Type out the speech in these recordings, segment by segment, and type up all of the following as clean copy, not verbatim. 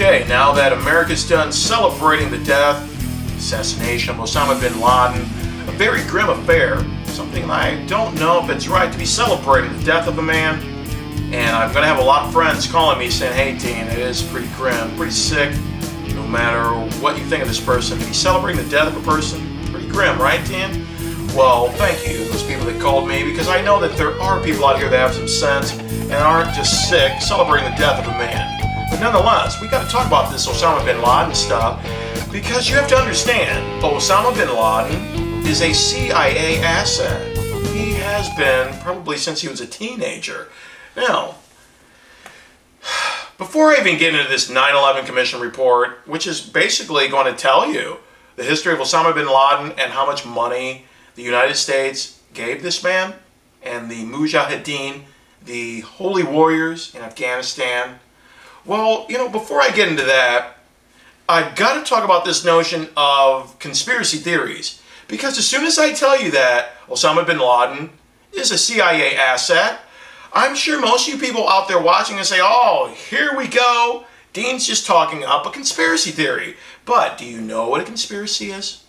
Okay, now that America's done celebrating the death, assassination of Osama bin Laden, a very grim affair, something I don't know if it's right to be celebrating the death of a man, and I'm going to have a lot of friends calling me saying, hey Dean, it is pretty grim, pretty sick, no matter what you think of this person, to be celebrating the death of a person, pretty grim, right Dean? Well, thank you, those people that called me, because I know that there are people out here that have some sense and aren't just sick celebrating the death of a man. But nonetheless, we got to talk about this Osama bin Laden stuff, because you have to understand, Osama bin Laden is a CIA asset. He has been probably since he was a teenager. Now, before I even get into this 9/11 Commission report, which is basically going to tell you the history of Osama bin Laden and how much money the United States gave this man and the Mujahideen, the holy warriors in Afghanistan. Well, you know, before I get into that, I've got to talk about this notion of conspiracy theories. Because as soon as I tell you that Osama bin Laden is a CIA asset, I'm sure most of you people out there watching and say, oh, here we go. Dean's just talking up a conspiracy theory. But do you know what a conspiracy is?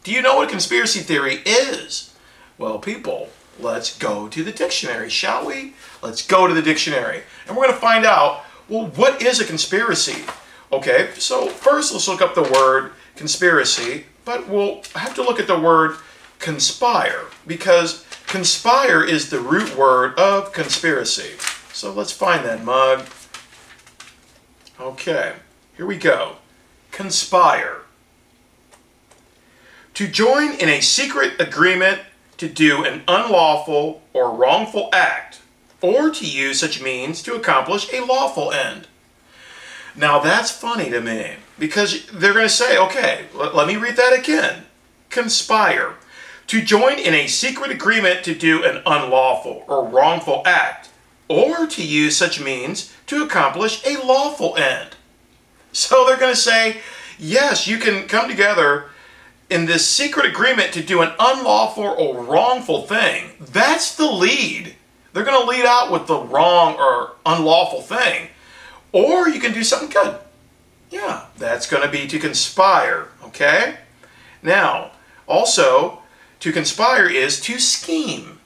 Do you know what a conspiracy theory is? Well, people, let's go to the dictionary, shall we? Let's go to the dictionary. And we're going to find out, well, what is a conspiracy? Okay, so first let's look up the word conspiracy, but we'll have to look at the word conspire, because conspire is the root word of conspiracy. So let's find that mug. Okay, here we go. Conspire. To join in a secret agreement to do an unlawful or wrongful act, or to use such means to accomplish a lawful end. Now that's funny to me, because they're going to say, okay, let me read that again. Conspire. To join in a secret agreement to do an unlawful or wrongful act, or to use such means to accomplish a lawful end. So they're going to say, yes, you can come together in this secret agreement to do an unlawful or wrongful thing. That's the lead. They're going to lead out with the wrong or unlawful thing. Or you can do something good. Yeah, that's going to be to conspire, okay? Now, also, to conspire is to scheme.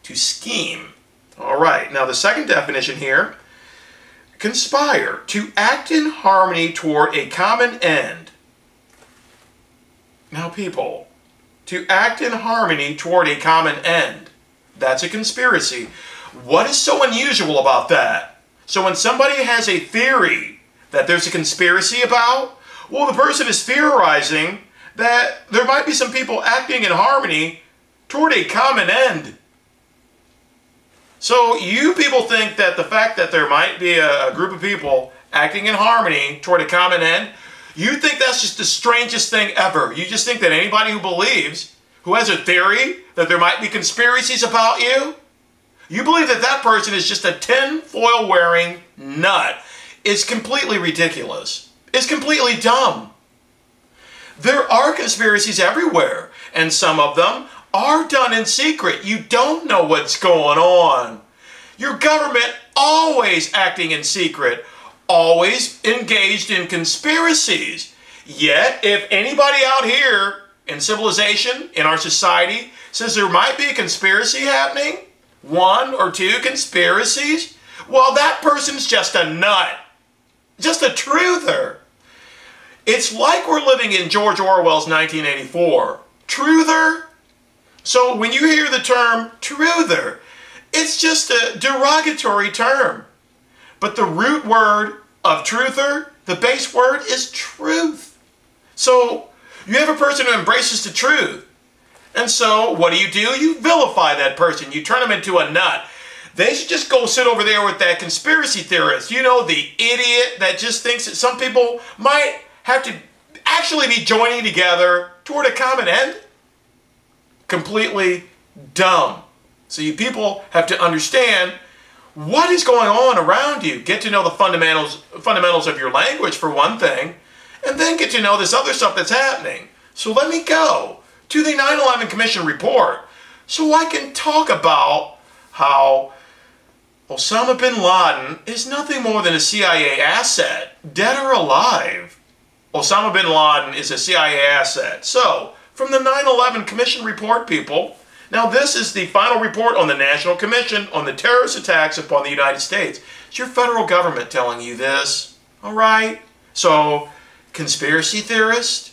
To scheme. All right, now the second definition here, conspire, to act in harmony toward a common end. Now, people, to act in harmony toward a common end. That's a conspiracy. What is so unusual about that? So when somebody has a theory that there's a conspiracy about, well, the person is theorizing that there might be some people acting in harmony toward a common end. So you people think that the fact that there might be a group of people acting in harmony toward a common end, you think that's just the strangest thing ever. You just think that anybody who believes, who has a theory that there might be conspiracies about you, you believe that that person is just a tin-foil wearing nut. It's completely ridiculous. It's completely dumb. There are conspiracies everywhere, and some of them are done in secret. You don't know what's going on. Your government always acting in secret, always engaged in conspiracies. Yet, if anybody out here in civilization, in our society, says there might be a conspiracy happening, one or two conspiracies, well, that person's just a nut. Just a truther. It's like we're living in George Orwell's 1984. Truther? So when you hear the term truther, it's just a derogatory term. But the root word of truther, the base word, is truth. So you have a person who embraces the truth. And so what do? You vilify that person. You turn them into a nut. They should just go sit over there with that conspiracy theorist. You know, the idiot that just thinks that some people might have to actually be joining together toward a common end. Completely dumb. So you people have to understand what is going on around you. Get to know the fundamentals of your language, for one thing, and then get to know this other stuff that's happening. So let me go to the 9/11 Commission report so I can talk about how Osama bin Laden is nothing more than a CIA asset, dead or alive. Osama bin Laden is a CIA asset. So, from the 9/11 Commission report, people, now this is the final report on the National Commission on the terrorist attacks upon the United States. It's your federal government telling you this, all right? So, conspiracy theorist,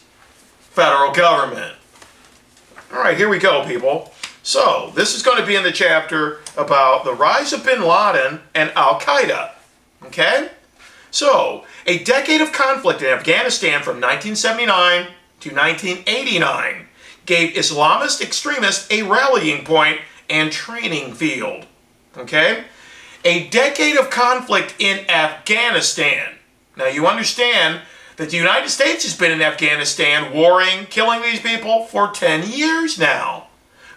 federal government. All right, here we go, people. So, this is going to be in the chapter about the rise of bin Laden and Al-Qaeda, okay? So, a decade of conflict in Afghanistan from 1979 to 1989 gave Islamist extremists a rallying point and training field, okay? A decade of conflict in Afghanistan. Now, you understand that the United States has been in Afghanistan warring, killing these people for 10 years now.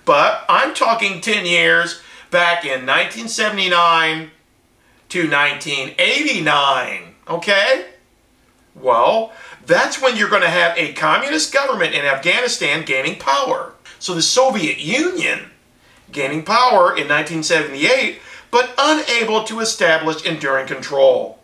But I'm talking 10 years back in 1979 to 1989, okay? Well, that's when you're going to have a communist government in Afghanistan gaining power. So the Soviet Union gaining power in 1978, but unable to establish enduring control.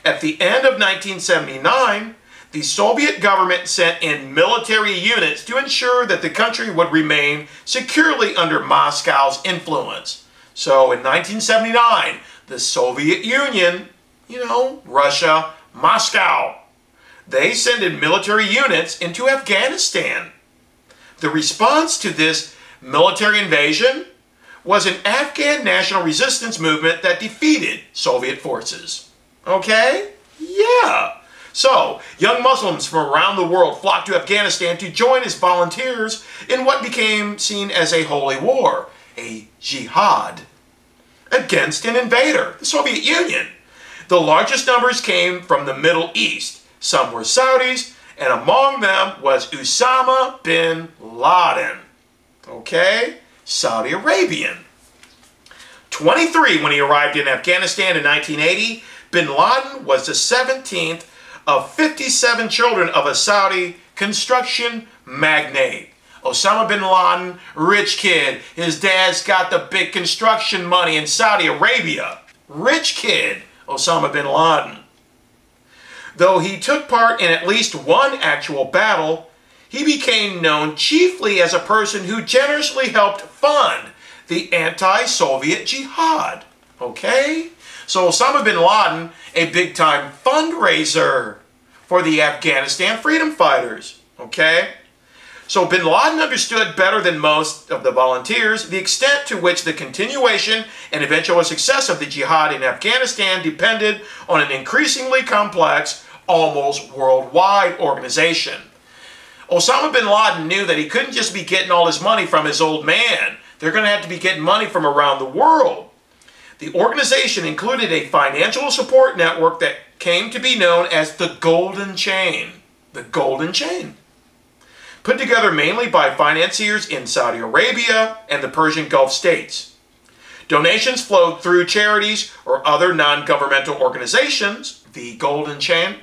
At the end of 1979, the Soviet government sent in military units to ensure that the country would remain securely under Moscow's influence. So in 1979, the Soviet Union, you know, Russia, Moscow, they sent in military units into Afghanistan. The response to this military invasion was an Afghan national resistance movement that defeated Soviet forces. Okay? Yeah. So, young Muslims from around the world flocked to Afghanistan to join as volunteers in what became seen as a holy war, a jihad, against an invader, the Soviet Union. The largest numbers came from the Middle East. Some were Saudis, and among them was Osama bin Laden. Okay? Saudi Arabian. 23 when he arrived in Afghanistan in 1980, bin Laden was the 17th of 57 children of a Saudi construction magnate. Osama bin Laden, rich kid. His dad's got the big construction money in Saudi Arabia. Rich kid, Osama bin Laden. Though he took part in at least one actual battle, he became known chiefly as a person who generously helped fund the anti-Soviet jihad. Okay? So Osama bin Laden, a big-time fundraiser for the Afghanistan freedom fighters. Okay? So bin Laden understood better than most of the volunteers the extent to which the continuation and eventual success of the jihad in Afghanistan depended on an increasingly complex, almost worldwide organization. Osama bin Laden knew that he couldn't just be getting all his money from his old man. They're going to have to be getting money from around the world. The organization included a financial support network that came to be known as the Golden Chain. The Golden Chain. Put together mainly by financiers in Saudi Arabia and the Persian Gulf states. Donations flowed through charities or other non-governmental organizations, the Golden Chain,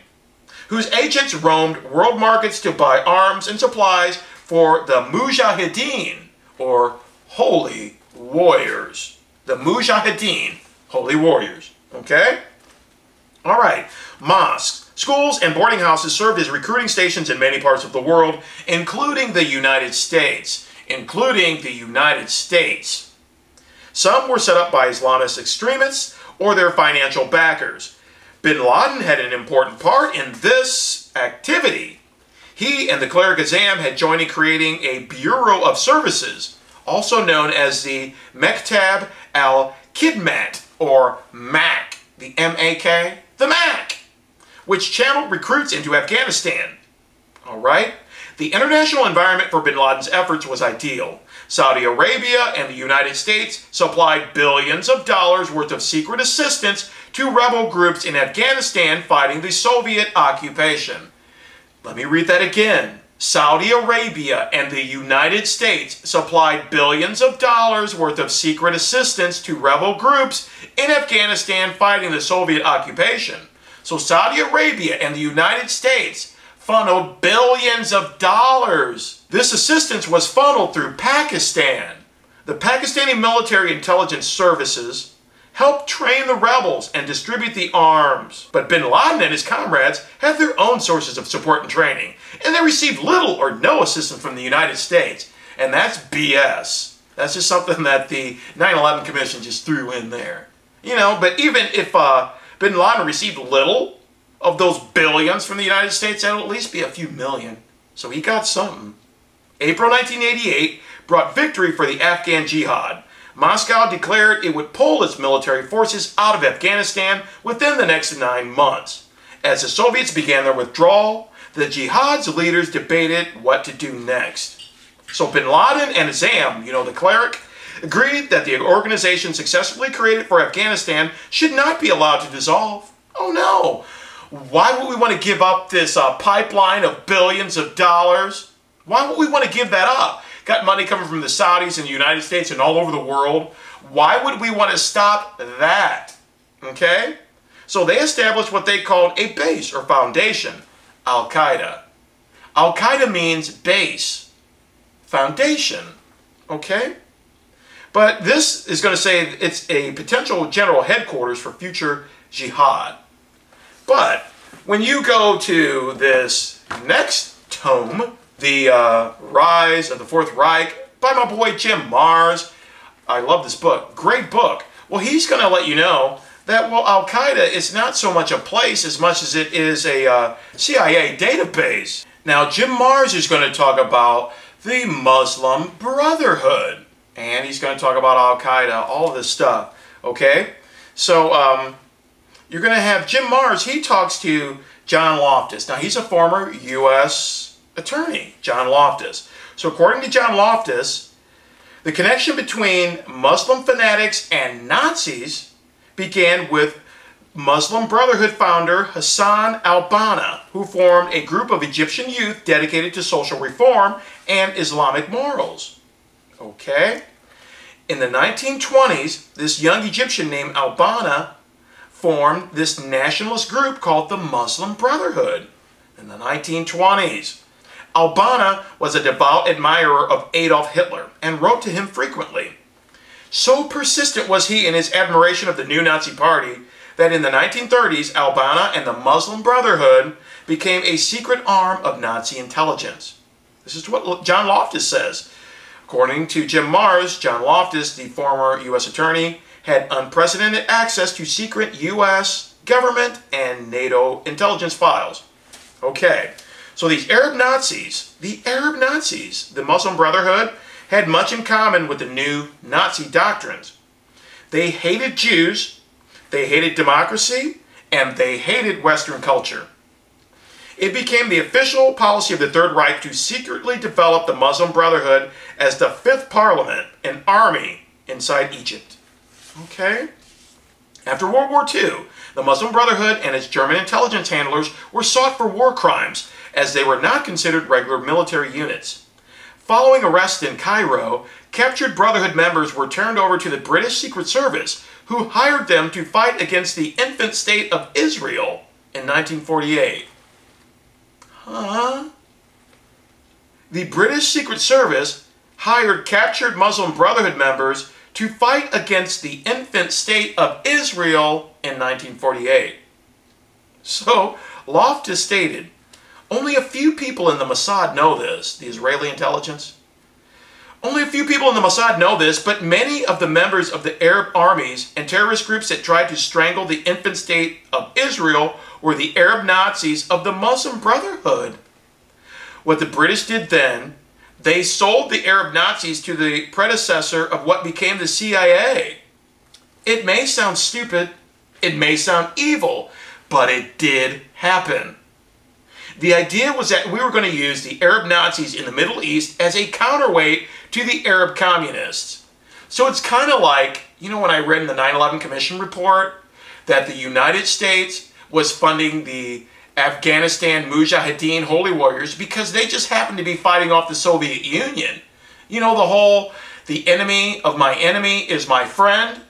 whose agents roamed world markets to buy arms and supplies for the Mujahideen, or Holy Warriors. The Mujahideen, Holy Warriors. Okay? All right. Mosques, schools, and boarding houses served as recruiting stations in many parts of the world, including the United States. Including the United States. Some were set up by Islamist extremists or their financial backers. Bin Laden had an important part in this activity. He and the cleric Azam had joined in creating a Bureau of Services, also known as the Mektab al-Khidmat, or MAC, the M-A-K, the MAC, which channeled recruits into Afghanistan. All right? The international environment for bin Laden's efforts was ideal. Saudi Arabia and the United States supplied billions of dollars worth of secret assistance to rebel groups in Afghanistan fighting the Soviet occupation. Let me read that again. Saudi Arabia and the United States supplied billions of dollars worth of secret assistance to rebel groups in Afghanistan fighting the Soviet occupation. So Saudi Arabia and the United States funneled billions of dollars. This assistance was funneled through Pakistan. The Pakistani military intelligence services helped train the rebels and distribute the arms. But bin Laden and his comrades had their own sources of support and training, and they received little or no assistance from the United States. And that's BS. That's just something that the 9/11 Commission just threw in there. You know, but even if bin Laden received little of those billions from the United States, that'll at least be a few million. So he got something. April 1988 brought victory for the Afghan jihad. Moscow declared it would pull its military forces out of Afghanistan within the next 9 months. As the Soviets began their withdrawal, the jihad's leaders debated what to do next. So bin Laden and Azam, you know, the cleric, agreed that the organization successfully created for Afghanistan should not be allowed to dissolve. Oh no! Why would we want to give up this pipeline of billions of dollars? Why would we want to give that up? Got money coming from the Saudis and the United States and all over the world. Why would we want to stop that? Okay? So they established what they called a base or foundation, Al-Qaeda. Al-Qaeda means base, foundation, okay? But this is going to say it's a potential general headquarters for future jihad. But when you go to this next tome, The Rise of the Fourth Reich, by my boy Jim Marrs, I love this book, great book. Well, he's going to let you know that, well, Al-Qaeda is not so much a place as much as it is a CIA database. Now, Jim Marrs is going to talk about the Muslim Brotherhood. And he's going to talk about Al-Qaeda, all of this stuff, okay? So, you're going to have Jim Marrs, he talks to John Loftus. Now, he's a former U.S. attorney, John Loftus. So, according to John Loftus, the connection between Muslim fanatics and Nazis began with Muslim Brotherhood founder Hassan al-Banna, who formed a group of Egyptian youth dedicated to social reform and Islamic morals. Okay? In the 1920s, this young Egyptian named al-Banna formed this nationalist group called the Muslim Brotherhood. In the 1920s, al-Banna was a devout admirer of Adolf Hitler and wrote to him frequently. So persistent was he in his admiration of the new Nazi party that in the 1930s, al-Banna and the Muslim Brotherhood became a secret arm of Nazi intelligence. This is what John Loftus says. According to Jim Marrs, John Loftus, the former U.S. attorney, had unprecedented access to secret U.S. government and NATO intelligence files. Okay, so these Arab Nazis, the Muslim Brotherhood, had much in common with the new Nazi doctrines. They hated Jews, they hated democracy, and they hated Western culture. It became the official policy of the Third Reich to secretly develop the Muslim Brotherhood as the fifth parliament, an army inside Egypt. Okay? After World War II, the Muslim Brotherhood and its German intelligence handlers were sought for war crimes, as they were not considered regular military units. Following arrests in Cairo, captured Brotherhood members were turned over to the British Secret Service, who hired them to fight against the infant state of Israel in 1948. Huh? The British Secret Service hired captured Muslim Brotherhood members to fight against the infant state of Israel in 1948. So, Loftus stated, only a few people in the Mossad know this, the Israeli intelligence. Only a few people in the Mossad know this, but many of the members of the Arab armies and terrorist groups that tried to strangle the infant state of Israel were the Arab Nazis of the Muslim Brotherhood. What the British did then, they sold the Arab Nazis to the predecessor of what became the CIA. It may sound stupid, it may sound evil, but it did happen. The idea was that we were going to use the Arab Nazis in the Middle East as a counterweight to the Arab communists. So it's kind of like, you know, when I read in the 9/11 Commission report that the United States was funding the Afghanistan Mujahideen holy warriors because they just happened to be fighting off the Soviet Union. You know, the whole, the enemy of my enemy is my friend.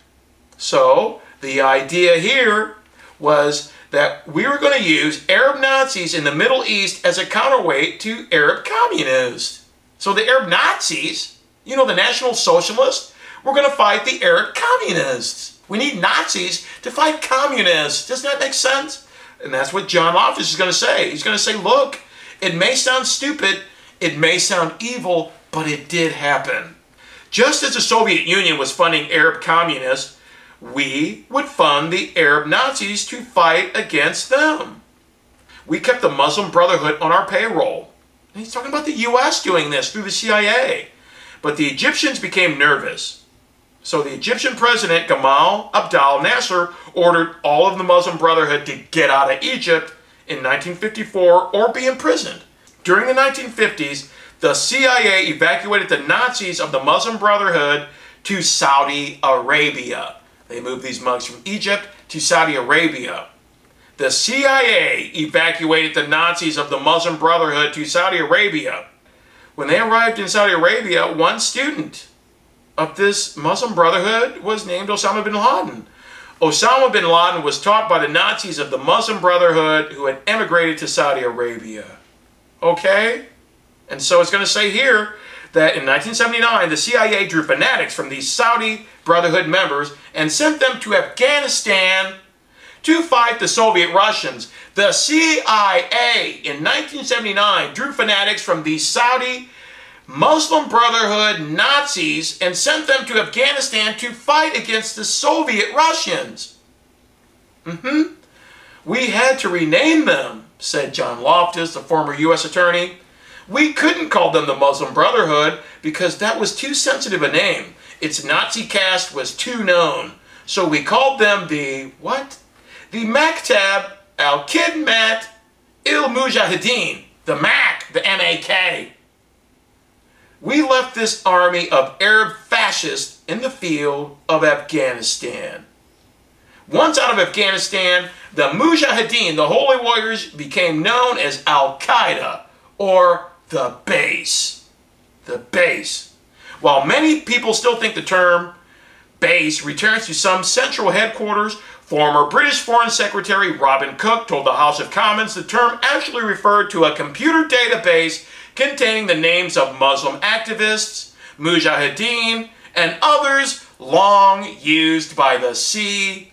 So the idea here was that we were going to use Arab Nazis in the Middle East as a counterweight to Arab communists. So the Arab Nazis, you know, the National Socialists, were going to fight the Arab communists. We need Nazis to fight communists. Doesn't that make sense? And that's what John Loftus is going to say. He's going to say, look, it may sound stupid, it may sound evil, but it did happen. Just as the Soviet Union was funding Arab communists, we would fund the Arab Nazis to fight against them. We kept the Muslim Brotherhood on our payroll. And he's talking about the U.S. doing this through the CIA. But the Egyptians became nervous. So the Egyptian president, Gamal Abdel Nasser, ordered all of the Muslim Brotherhood to get out of Egypt in 1954 or be imprisoned. During the 1950s, the CIA evacuated the Nazis of the Muslim Brotherhood to Saudi Arabia. They moved these monks from Egypt to Saudi Arabia. The CIA evacuated the Nazis of the Muslim Brotherhood to Saudi Arabia. When they arrived in Saudi Arabia, one student of this Muslim Brotherhood was named Osama bin Laden. Osama bin Laden was taught by the Nazis of the Muslim Brotherhood who had emigrated to Saudi Arabia. Okay? And so it's going to say here that in 1979, the CIA drew fanatics from these Saudi Brotherhood members and sent them to Afghanistan to fight the Soviet Russians. The CIA in 1979 drew fanatics from these Saudi Muslim Brotherhood Nazis and sent them to Afghanistan to fight against the Soviet Russians. We had to rename them, said John Loftus, the former U.S. attorney. We couldn't call them the Muslim Brotherhood because that was too sensitive a name. Its Nazi cast was too known. So we called them the, what? The Maktab al-Khidmat il-Mujahideen. The MAK, the M-A-K. We left this army of Arab fascists in the field of Afghanistan. Once out of Afghanistan, the Mujahideen, the Holy Warriors, became known as Al-Qaeda, or the base. The base. While many people still think the term base returns to some central headquarters, former British Foreign Secretary Robin Cook told the House of Commons the term actually referred to a computer database containing the names of Muslim activists, Mujahideen, and others long used by the CIA.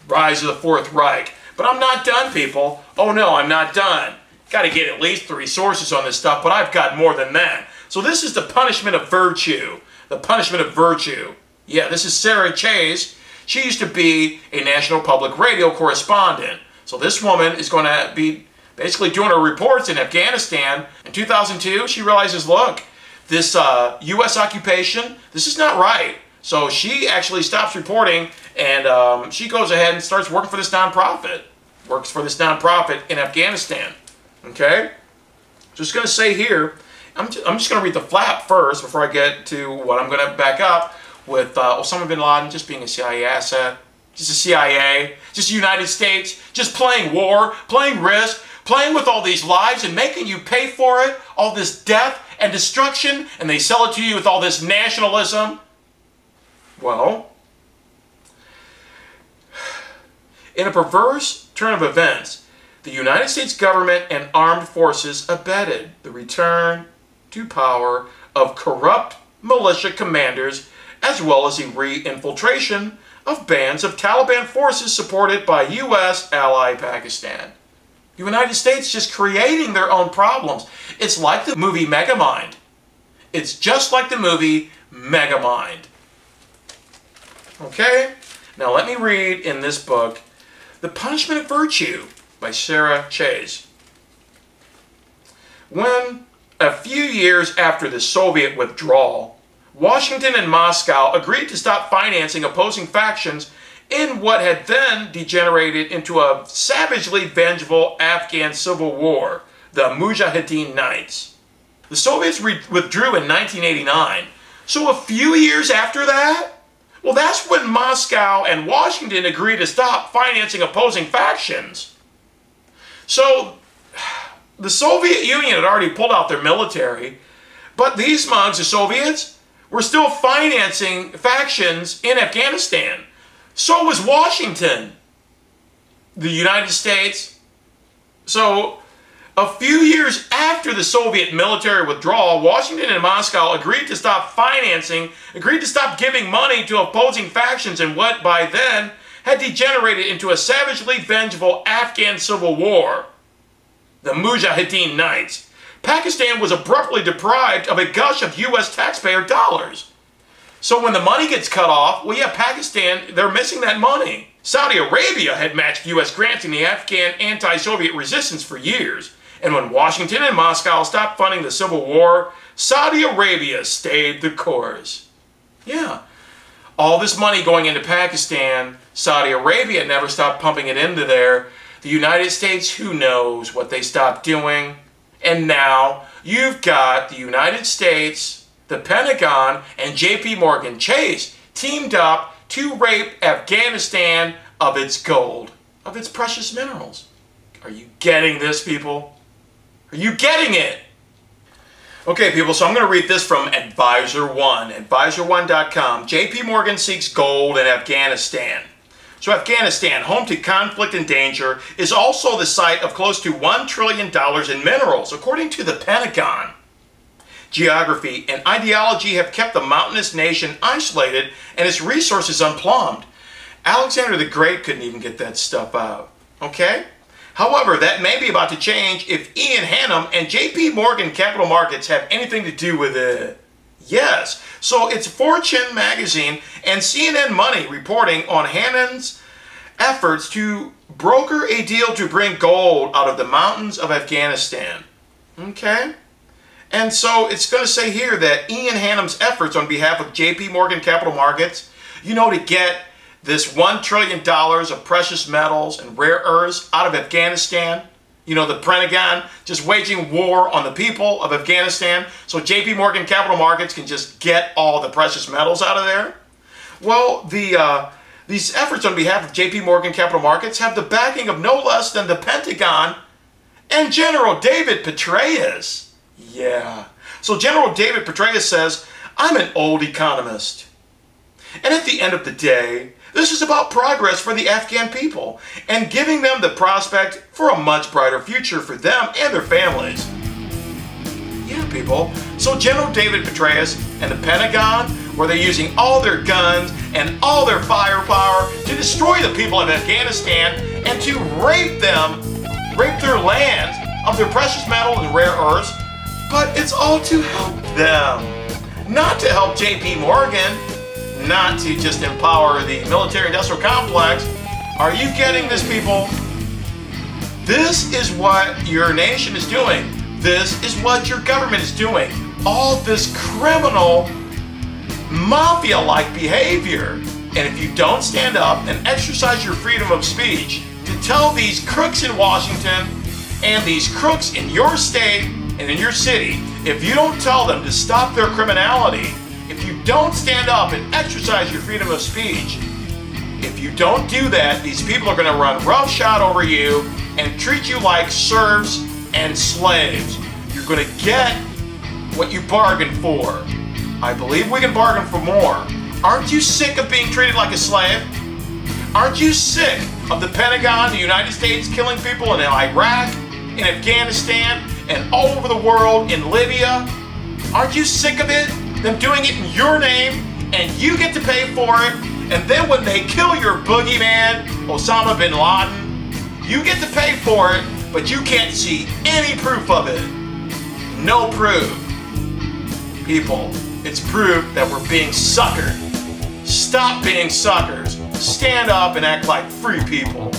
Rise of the Fourth Reich. But I'm not done, people. Oh no, I'm not done. Got to get at least 3 sources on this stuff, but I've got more than that. So this is the punishment of virtue. The punishment of virtue. Yeah, this is Sarah Chayes. She used to be a National Public Radio correspondent. So this woman is going to be basically doing her reports in Afghanistan. In 2002, she realizes, look, this U.S. occupation, this is not right. So she actually stops reporting and she goes ahead and starts working for this nonprofit. Works for this nonprofit in Afghanistan. Okay? Just going to say here, I'm just going to read the flap first before I get to what I'm going to back up with Osama bin Laden just being a CIA asset. Just a CIA. Just the United States. Just playing war. Playing risk. Playing with all these lives and making you pay for it. All this death and destruction. And they sell it to you with all this nationalism. Well, in a perverse turn of events, the United States government and armed forces abetted the return to power of corrupt militia commanders as well as the re-infiltration of bands of Taliban forces supported by U.S. ally Pakistan. The United States just creating their own problems. It's like the movie Megamind. It's just like the movie Megamind. Okay? Now let me read in this book, The Punishment of Virtue by Sarah Chayes. When, a few years after the Soviet withdrawal, Washington and Moscow agreed to stop financing opposing factions in what had then degenerated into a savagely vengeful Afghan civil war, the Mujahideen Nights. The Soviets withdrew in 1989, so a few years after that, well, that's when Moscow and Washington agreed to stop financing opposing factions. So, the Soviet Union had already pulled out their military, but these mugs, the Soviets, were still financing factions in Afghanistan. So was Washington, the United States. So, A few years after the Soviet military withdrawal, Washington and Moscow agreed to stop giving money to opposing factions in what by then had degenerated into a savagely vengeful Afghan civil war, the Mujahideen Nights. Pakistan was abruptly deprived of a gush of U.S. taxpayer dollars. So when the money gets cut off, well, yeah, Pakistan, they're missing that money. Saudi Arabia had matched U.S. grants in the Afghan anti-Soviet resistance for years. And when Washington and Moscow stopped funding the civil war, Saudi Arabia stayed the course. Yeah. All this money going into Pakistan, Saudi Arabia never stopped pumping it into there. The United States, who knows what they stopped doing. And now you've got the United States, the Pentagon, and J.P. Chase teamed up to rape Afghanistan of its gold, of its precious minerals. Are you getting this, people? Are you getting it? Okay, people, so I'm going to read this from Advisor One, advisor1.com. J.P. Morgan seeks gold in Afghanistan. So Afghanistan, home to conflict and danger, is also the site of close to $1 trillion in minerals, according to the Pentagon. Geography and ideology have kept the mountainous nation isolated and its resources unplumbed. Alexander the Great couldn't even get that stuff out. Okay? However, that may be about to change if Ian Hannum and J.P. Morgan Capital Markets have anything to do with it. Yes. So it's Fortune magazine and CNN Money reporting on Hannum's efforts to broker a deal to bring gold out of the mountains of Afghanistan. Okay? And so it's going to say here that Ian Hannum's efforts on behalf of J.P. Morgan Capital Markets, you know, to get this $1 trillion of precious metals and rare earths out of Afghanistan. You know, the Pentagon just waging war on the people of Afghanistan so J.P. Morgan Capital Markets can just get all the precious metals out of there. Well, these efforts on behalf of J.P. Morgan Capital Markets have the backing of no less than the Pentagon and General David Petraeus. Yeah. So General David Petraeus says, I'm an old economist. And at the end of the day, this is about progress for the Afghan people and giving them the prospect for a much brighter future for them and their families. Yeah, people. So General David Petraeus and the Pentagon, where they're using all their guns and all their firepower to destroy the people of Afghanistan and to rape their lands of their precious metals and rare earths, but it's all to help them, not to help J.P. Morgan. Not to just empower the military-industrial complex. Are you getting this, people? This is what your nation is doing. This is what your government is doing. All this criminal, mafia-like behavior. And if you don't stand up and exercise your freedom of speech to tell these crooks in Washington and these crooks in your state and in your city, if you don't tell them to stop their criminality, if you don't stand up and exercise your freedom of speech, if you don't do that, these people are going to run roughshod over you and treat you like serfs and slaves. You're going to get what you bargained for. I believe we can bargain for more. Aren't you sick of being treated like a slave? Aren't you sick of the Pentagon, the United States killing people in Iraq, in Afghanistan, and all over the world, in Libya? Aren't you sick of it? Them doing it in your name, and you get to pay for it, and then when they kill your boogeyman, Osama bin Laden, you get to pay for it, but you can't see any proof of it. No proof. People, it's proof that we're being suckered. Stop being suckers. Stand up and act like free people.